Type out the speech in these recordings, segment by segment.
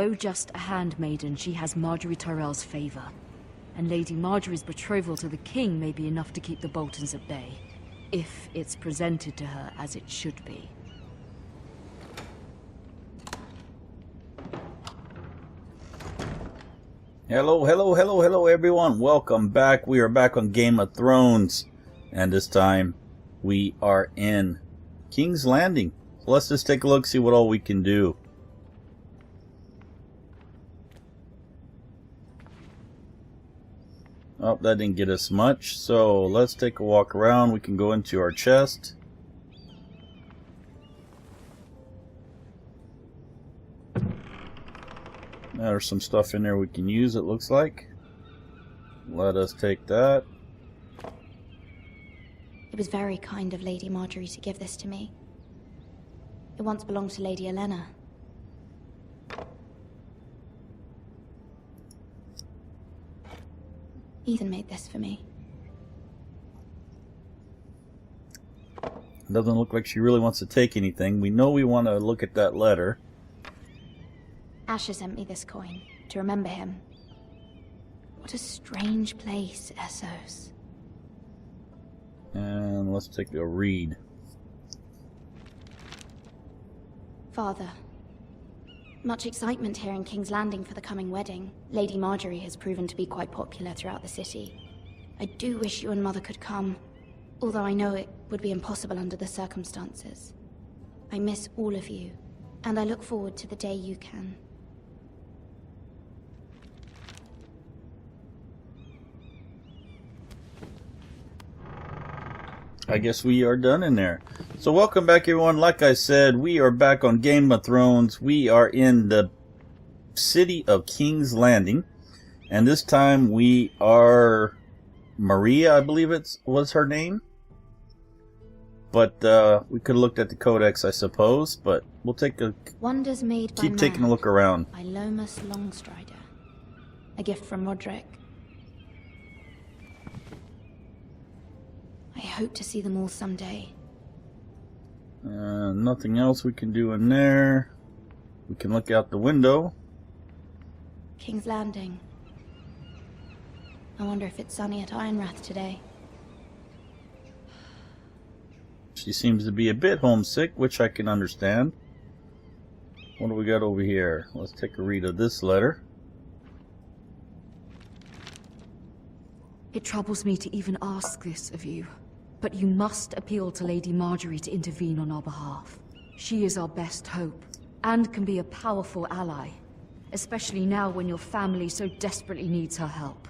Although just a handmaiden, she has Marjorie Tyrell's favor. And Lady Marjorie's betrothal to the king may be enough to keep the Boltons at bay, if it's presented to her as it should be. Hello everyone. Welcome back. We are back on Game of Thrones. And this time we are in King's Landing. So let's just take a look, see what all we can do. Oh, that didn't get us much. So let's take a walk around. We can go into our chest. There's some stuff in there we can use, it looks like. Let us take that. It was very kind of Lady Marjorie to give this to me. It once belonged to Lady Olenna. Ethan made this for me. Doesn't look like she really wants to take anything. We know we want to look at that letter. Asher sent me this coin to remember him. What a strange place, Essos. And let's take a read. Father, much excitement here in King's Landing for the coming wedding. Lady Marjorie has proven to be quite popular throughout the city. I do wish you and Mother could come, although I know it would be impossible under the circumstances. I miss all of you, and I look forward to the day you can. I guess we are done in there. So welcome back everyone. Like I said, we are back on Game of Thrones. We are in the city of King's Landing. And this time we are Maria, I believe it was her name. But we could have looked at the codex, I suppose. But we'll take a Wonders made by keep taking a look around. By Lomas Longstrider. A gift from Roderick. I hope to see them all someday. Nothing else we can do in there. We can look out the window. King's Landing. I wonder if it's sunny at Ironrath today. She seems to be a bit homesick, which I can understand. What do we got over here? Let's take a read of this letter. It troubles me to even ask this of you, but you must appeal to Lady Marjorie to intervene on our behalf. She is our best hope, and can be a powerful ally, especially now when your family so desperately needs her help.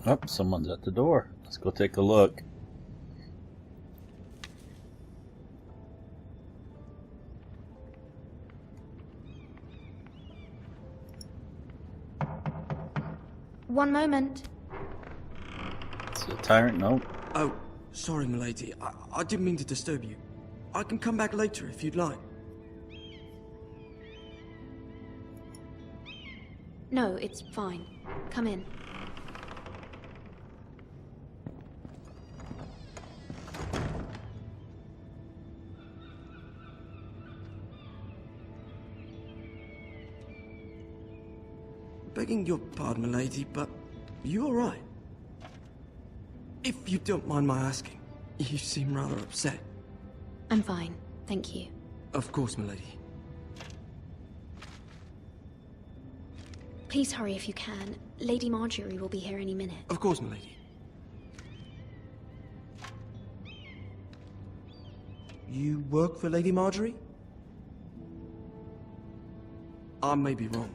Oh, someone's at the door. Let's go take a look. One moment. It's a tyrant? No. Oh, sorry, milady. I didn't mean to disturb you. I can come back later if you'd like. No, it's fine. Come in. Begging your pardon, milady, but you alright? If you don't mind my asking, you seem rather upset. I'm fine, thank you. Of course, milady. Please hurry if you can. Lady Marjorie will be here any minute. Of course, milady. You work for Lady Marjorie? I may be wrong,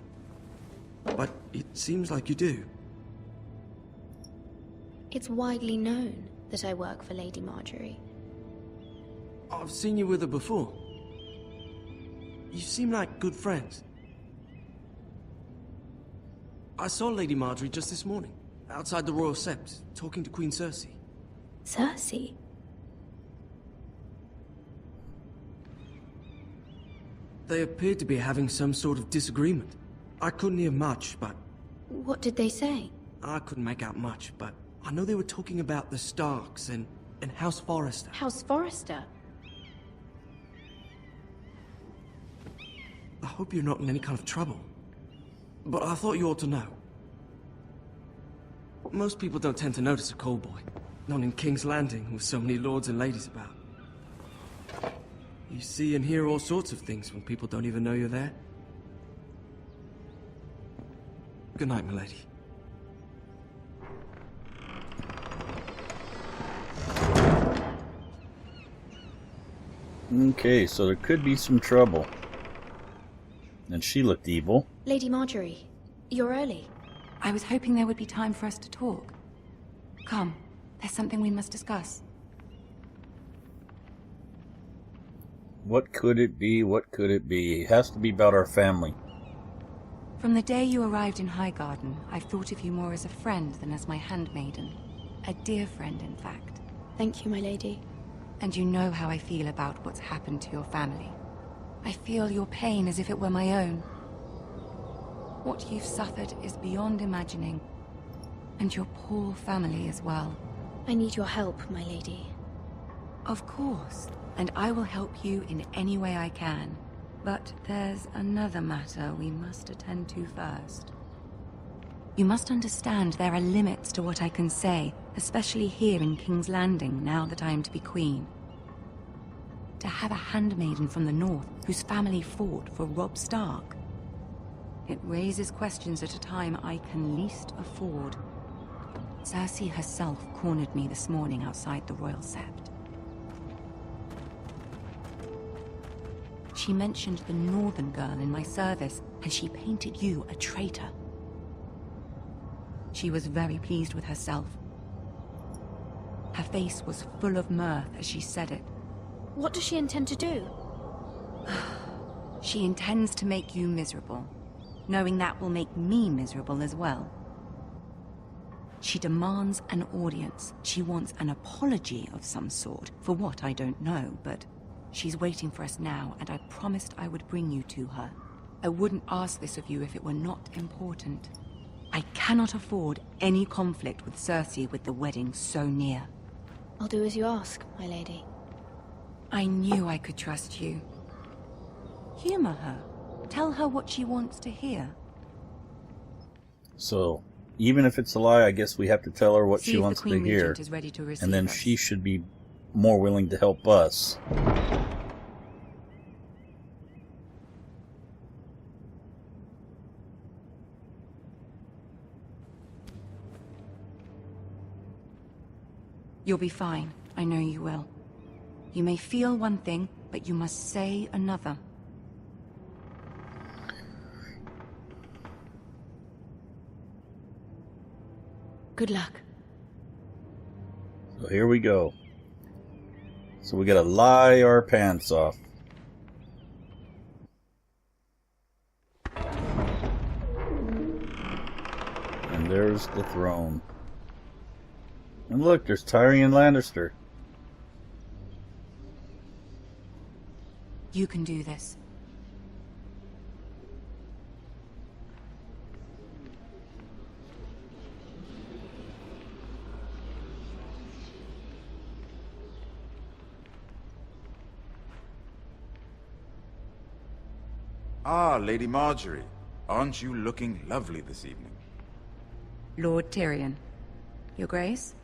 but it seems like you do. It's widely known that I work for Lady Marjorie. I've seen you with her before. You seem like good friends. I saw Lady Marjorie just this morning, outside the Royal Sept, talking to Queen Cersei. Cersei? They appeared to be having some sort of disagreement. I couldn't hear much, but... What did they say? I couldn't make out much, but I know they were talking about the Starks and House Forrester. House Forrester? I hope you're not in any kind of trouble. But I thought you ought to know. Most people don't tend to notice a cold boy. Not in King's Landing, with so many lords and ladies about. You see and hear all sorts of things when people don't even know you're there. Good night, milady. Okay, so there could be some trouble. And she looked evil. Lady Marjorie, you're early. I was hoping there would be time for us to talk. Come, there's something we must discuss. What could it be? What could it be? It has to be about our family. From the day you arrived in Highgarden, I've thought of you more as a friend than as my handmaiden. A dear friend, in fact. Thank you, my lady. And you know how I feel about what's happened to your family. I feel your pain as if it were my own. What you've suffered is beyond imagining. And your poor family as well. I need your help, my lady. Of course, and I will help you in any way I can. But there's another matter we must attend to first. You must understand there are limits to what I can say, especially here in King's Landing, now that I am to be queen. To have a handmaiden from the north whose family fought for Robb Stark. It raises questions at a time I can least afford. Cersei herself cornered me this morning outside the Royal Sept. She mentioned the northern girl in my service, and she painted you a traitor. She was very pleased with herself. Her face was full of mirth as she said it. What does she intend to do? She intends to make you miserable, knowing that will make me miserable as well. She demands an audience. She wants an apology of some sort, for what I don't know, but she's waiting for us now, and I promised I would bring you to her. I wouldn't ask this of you if it were not important. I cannot afford any conflict with Cersei with the wedding so near. I'll do as you ask, my lady. I knew I could trust you. Humor her. Tell her what she wants to hear. So, even if it's a lie, I guess we have to tell her what she wants to Queen hear. Regent is ready to receive And then us. she should be more willing to help us. You'll be fine. I know you will. You may feel one thing, but you must say another. Good luck. So here we go. So we gotta lie our pants off. And there's the throne. And look, there's Tyrion Lannister. You can do this. Ah, Lady Marjorie. Aren't you looking lovely this evening? Lord Tyrion. Your Grace?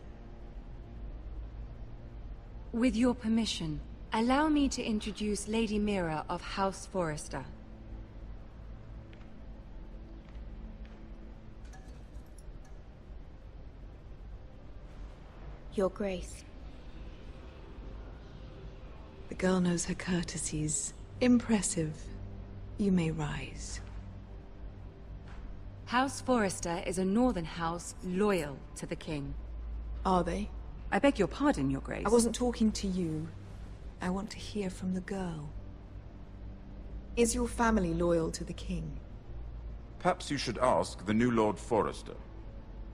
With your permission, allow me to introduce Lady Mira of House Forrester. Your Grace. The girl knows her courtesies. Impressive. You may rise. House Forrester is a northern house loyal to the king. Are they? I beg your pardon, Your Grace. I wasn't talking to you. I want to hear from the girl. Is your family loyal to the king? Perhaps you should ask the new Lord Forrester.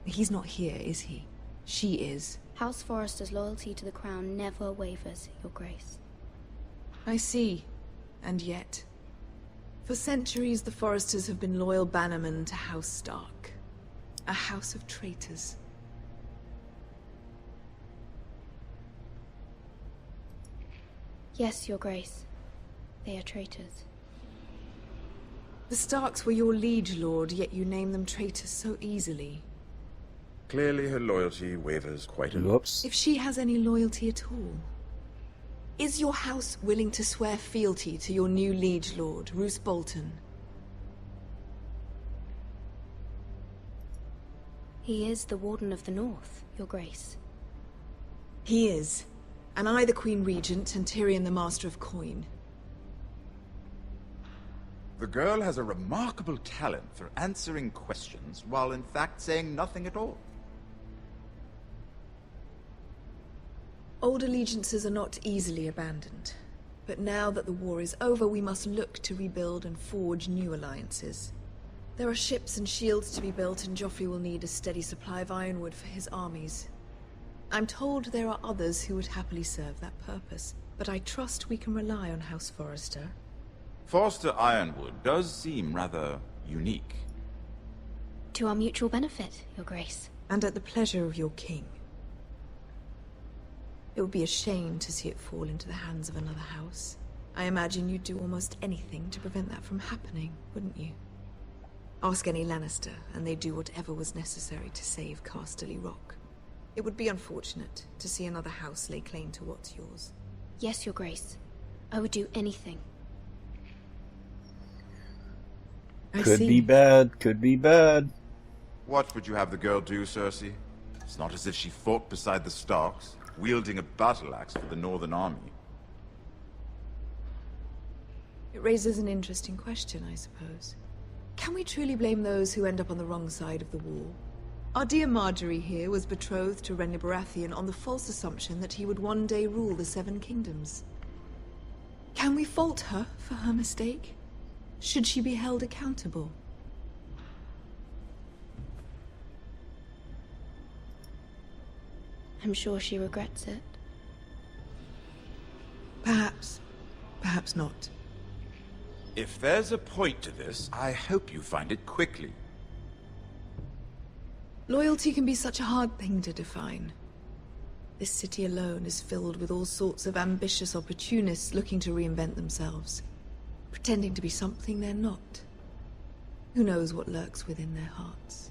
He's not here, is he? She is. House Forrester's loyalty to the crown never wavers, Your Grace. I see. And yet... For centuries, the Forresters have been loyal bannermen to House Stark. A house of traitors. Yes, Your Grace. They are traitors. The Starks were your liege lord, yet you name them traitors so easily. Clearly her loyalty wavers quite a lot. Whoops. If she has any loyalty at all. Is your house willing to swear fealty to your new liege lord, Roose Bolton? He is the Warden of the North, Your Grace. He is. And I the Queen Regent, and Tyrion the Master of Coin. The girl has a remarkable talent for answering questions while in fact saying nothing at all. Old allegiances are not easily abandoned. But now that the war is over, we must look to rebuild and forge new alliances. There are ships and shields to be built, and Joffrey will need a steady supply of ironwood for his armies. I'm told there are others who would happily serve that purpose, but I trust we can rely on House Forrester. Forrester Ironwood does seem rather unique. To our mutual benefit, Your Grace. And at the pleasure of your king. It would be a shame to see it fall into the hands of another house. I imagine you'd do almost anything to prevent that from happening, wouldn't you? Ask any Lannister, and they'd do whatever was necessary to save Casterly Rock. It would be unfortunate to see another house lay claim to what's yours. Yes, Your Grace. I would do anything. Could be bad, could be bad. What would you have the girl do, Cersei? It's not as if she fought beside the Starks, wielding a battle axe for the Northern Army. It raises an interesting question, I suppose. Can we truly blame those who end up on the wrong side of the war? Our dear Marjorie here was betrothed to Renly Baratheon on the false assumption that he would one day rule the Seven Kingdoms. Can we fault her for her mistake? Should she be held accountable? I'm sure she regrets it. Perhaps. Perhaps not. If there's a point to this, I hope you find it quickly. Loyalty can be such a hard thing to define. This city alone is filled with all sorts of ambitious opportunists looking to reinvent themselves, pretending to be something they're not. Who knows what lurks within their hearts?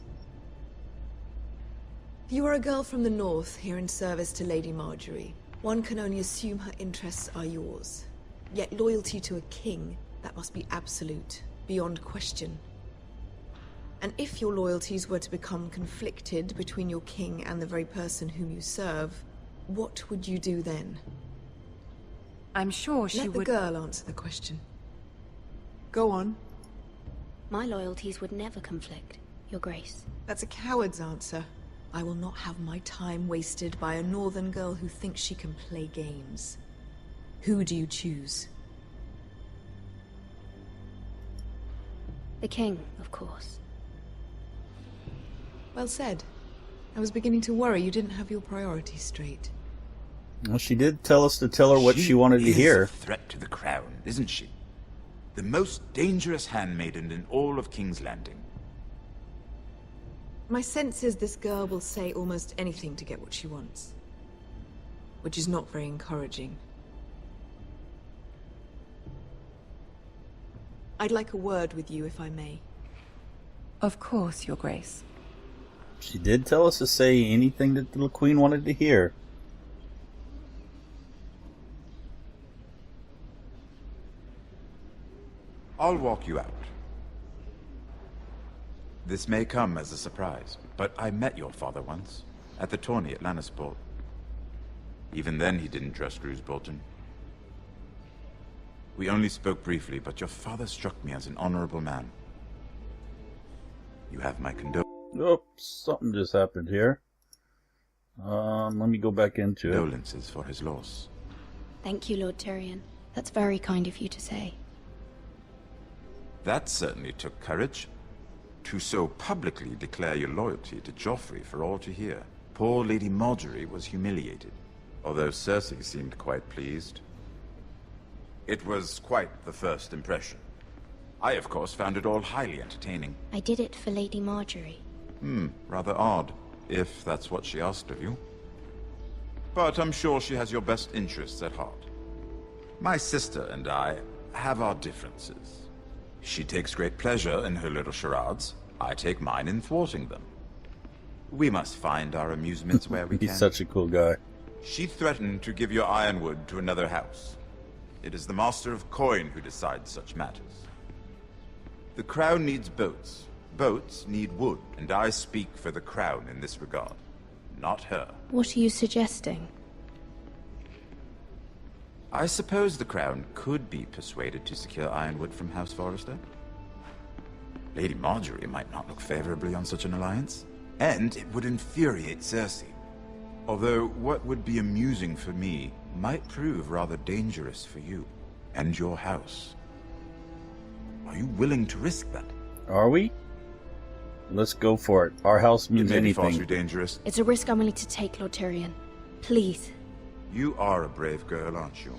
You are a girl from the north, here in service to Lady Marjorie. One can only assume her interests are yours. Yet loyalty to a king, that must be absolute, beyond question. And if your loyalties were to become conflicted between your king and the very person whom you serve, what would you do then? I'm sure she would... would... Let the girl answer the question. Go on. My loyalties would never conflict, Your Grace. That's a coward's answer. I will not have my time wasted by a northern girl who thinks she can play games. Who do you choose? The king, of course. Well said. I was beginning to worry you didn't have your priorities straight. Well, she did tell us to tell her what she wanted to hear. She is a threat to the crown, isn't she? The most dangerous handmaiden in all of King's Landing. My sense is this girl will say almost anything to get what she wants. Which is not very encouraging. I'd like a word with you, if I may. Of course, Your Grace. She did tell us to say anything that the Queen wanted to hear. I'll walk you out. This may come as a surprise, but I met your father once, at the tourney at Lannisport. Even then he didn't trust Roose Bolton. We only spoke briefly, but your father struck me as an honorable man. You have my condolences. Oh, something just happened here. Let me go back into it. Condolences for his loss. Thank you, Lord Tyrion. That's very kind of you to say. That certainly took courage. To so publicly declare your loyalty to Joffrey for all to hear. Poor Lady Marjorie was humiliated, although Cersei seemed quite pleased. It was quite the first impression. I, of course, found it all highly entertaining. I did it for Lady Marjorie. Rather odd, if that's what she asked of you. But I'm sure she has your best interests at heart. My sister and I have our differences. She takes great pleasure in her little charades. I take mine in thwarting them. We must find our amusements where we can. He's such a cool guy. She threatened to give your ironwood to another house. It is the Master of Coin who decides such matters. The Crown needs boats. Boats need wood, and I speak for the Crown in this regard, not her. What are you suggesting? I suppose the Crown could be persuaded to secure ironwood from House Forrester. Lady Marjorie might not look favorably on such an alliance, and it would infuriate Cersei. Although what would be amusing for me might prove rather dangerous for you and your house. Are you willing to risk that? Are we? Let's go for it. Our house means It may be far anything. too dangerous. It's a risk I'm willing to take, Lord Tyrion. Please. You are a brave girl, aren't you?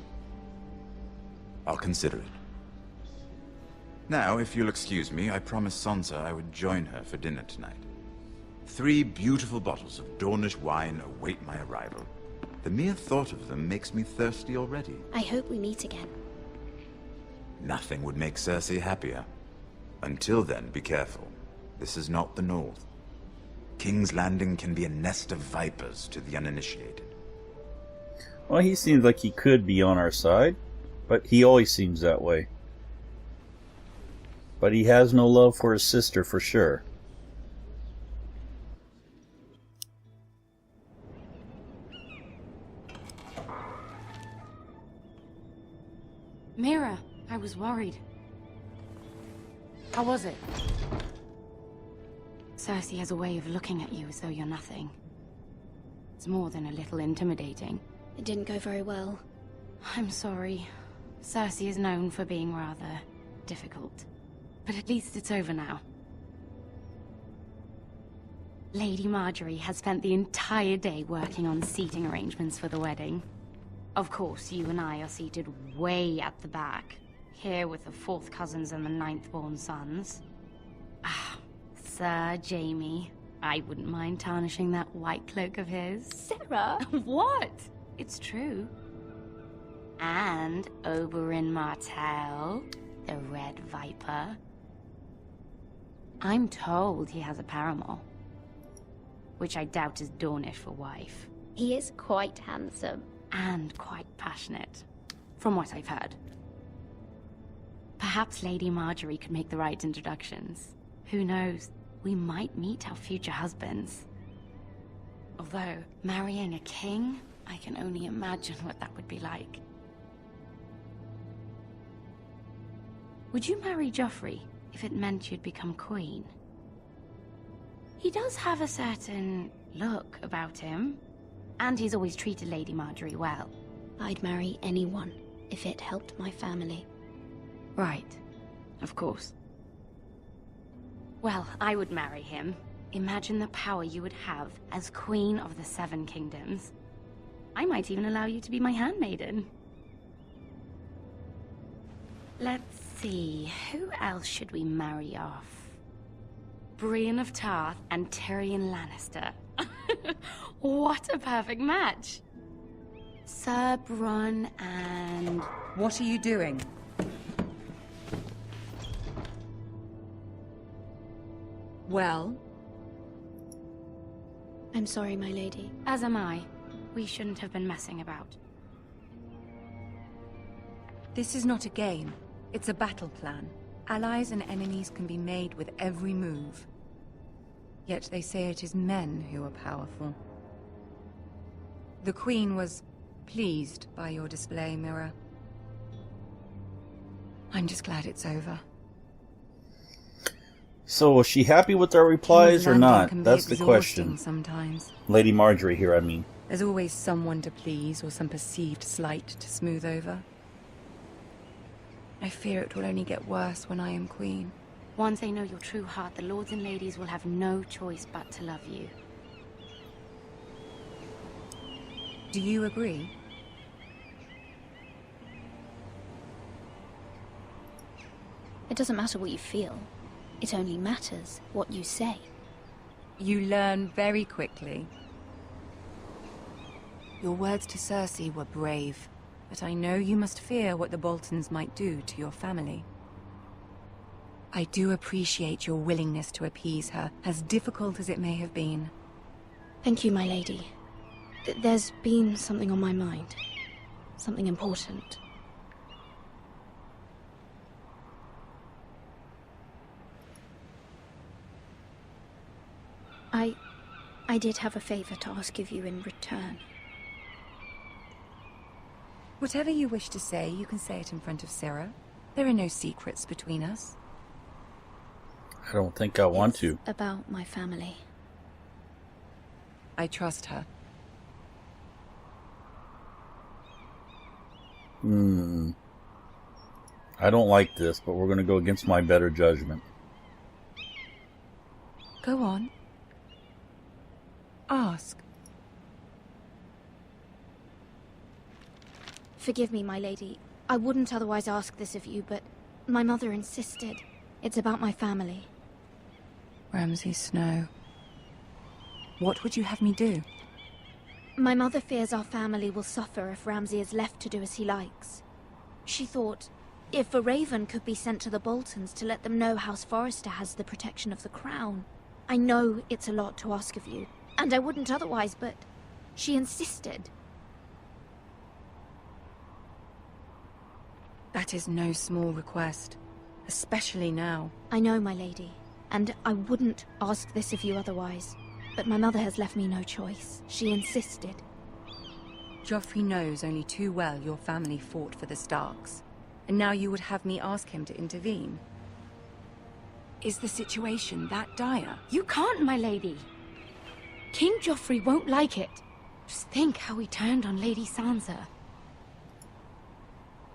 I'll consider it. Now, if you'll excuse me, I promised Sansa I would join her for dinner tonight. 3 beautiful bottles of Dornish wine await my arrival. The mere thought of them makes me thirsty already. I hope we meet again. Nothing would make Cersei happier. Until then, be careful. This is not the North. King's Landing can be a nest of vipers to the uninitiated. Well, he seems like he could be on our side, but he always seems that way. But he has no love for his sister for sure. Mira, I was worried. How was it? Cersei has a way of looking at you as though you're nothing. It's more than a little intimidating. It didn't go very well. I'm sorry. Cersei is known for being rather difficult. But at least it's over now. Lady Marjorie has spent the entire day working on seating arrangements for the wedding. Of course, you and I are seated way at the back, here with the 4th cousins and the 9th-born sons. Ah, Sir Jaime. I wouldn't mind tarnishing that white cloak of his. Sarah! What? It's true. And Oberyn Martell, the Red Viper. I'm told he has a paramour, which I doubt is Dornish for wife. He is quite handsome. And quite passionate, from what I've heard. Perhaps Lady Marjorie could make the right introductions. Who knows? We might meet our future husbands. Although, marrying a king, I can only imagine what that would be like. Would you marry Joffrey if it meant you'd become queen? He does have a certain look about him. And he's always treated Lady Marjorie well. I'd marry anyone if it helped my family. Right. Of course. Well, I would marry him. Imagine the power you would have as Queen of the 7 Kingdoms. I might even allow you to be my handmaiden. Let's see, who else should we marry off? Brienne of Tarth and Tyrion Lannister. What a perfect match! Sir Bronn and... What are you doing? Well? I'm sorry, my lady. As am I. We shouldn't have been messing about. This is not a game. It's a battle plan. Allies and enemies can be made with every move. Yet they say it is men who are powerful. The Queen was pleased by your display, Mira. I'm just glad it's over. So, was she happy with our replies or King's Landing not? can be That's the exhausting question. Sometimes. Lady Marjorie here, I mean. There's always someone to please or some perceived slight to smooth over. I fear it will only get worse when I am queen. Once they know your true heart, the lords and ladies will have no choice but to love you. Do you agree? It doesn't matter what you feel. It only matters what you say. You learn very quickly. Your words to Cersei were brave, but I know you must fear what the Boltons might do to your family. I do appreciate your willingness to appease her, as difficult as it may have been. Thank you, my lady. There's been something on my mind. Something important. I did have a favor to ask of you in return. Whatever you wish to say, you can say it in front of Sarah. There are no secrets between us. I don't think I want to. About my family. I trust her. I don't like this, but we're going to go against my better judgment. Go on. Ask. Forgive me, my lady. I wouldn't otherwise ask this of you, but my mother insisted. It's about my family. Ramsay Snow. What would you have me do? My mother fears our family will suffer if Ramsay is left to do as he likes. She thought, if a raven could be sent to the Boltons to let them know House Forrester has the protection of the crown. I know it's a lot to ask of you, and I wouldn't otherwise, but she insisted. That is no small request, especially now. I know, my lady, and I wouldn't ask this of you otherwise. But my mother has left me no choice. She insisted. Joffrey knows only too well your family fought for the Starks, and now you would have me ask him to intervene. Is the situation that dire? You can't, my lady. King Joffrey won't like it. Just think how he turned on Lady Sansa.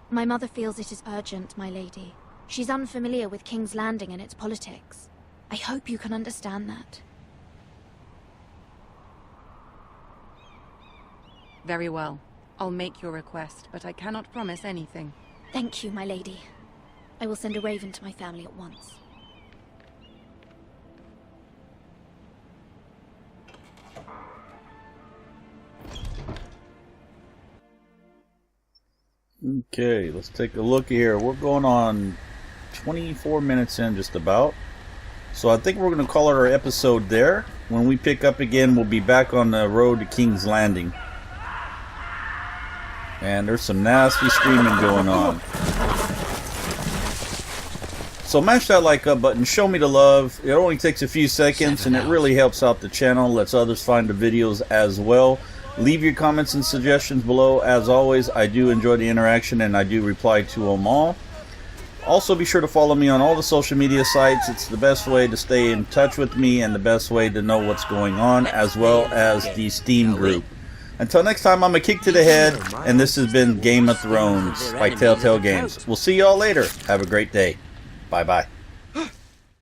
My mother feels it is urgent, my lady. She's unfamiliar with King's Landing and its politics. I hope you can understand that. Very well. I'll make your request, but I cannot promise anything. Thank you, my lady. I will send a raven to my family at once. Okay, let's take a look here. We're going on 24 minutes in just about. So I think we're going to call it our episode there. When we pick up again, we'll be back on the road to King's Landing. And there's some nasty screaming going on. So mash that like up button, show me the love. It only takes a few seconds and it really helps out the channel, lets others find the videos as well. Leave your comments and suggestions below. As always, I do enjoy the interaction and I do reply to them all. Also be sure to follow me on all the social media sites. It's the best way to stay in touch with me and the best way to know what's going on, as well as the Steam group. Until next time, I'm Akiic to the head, and this has been Game of Thrones by TellTale Games. We'll see y'all later. Have a great day. Bye-bye.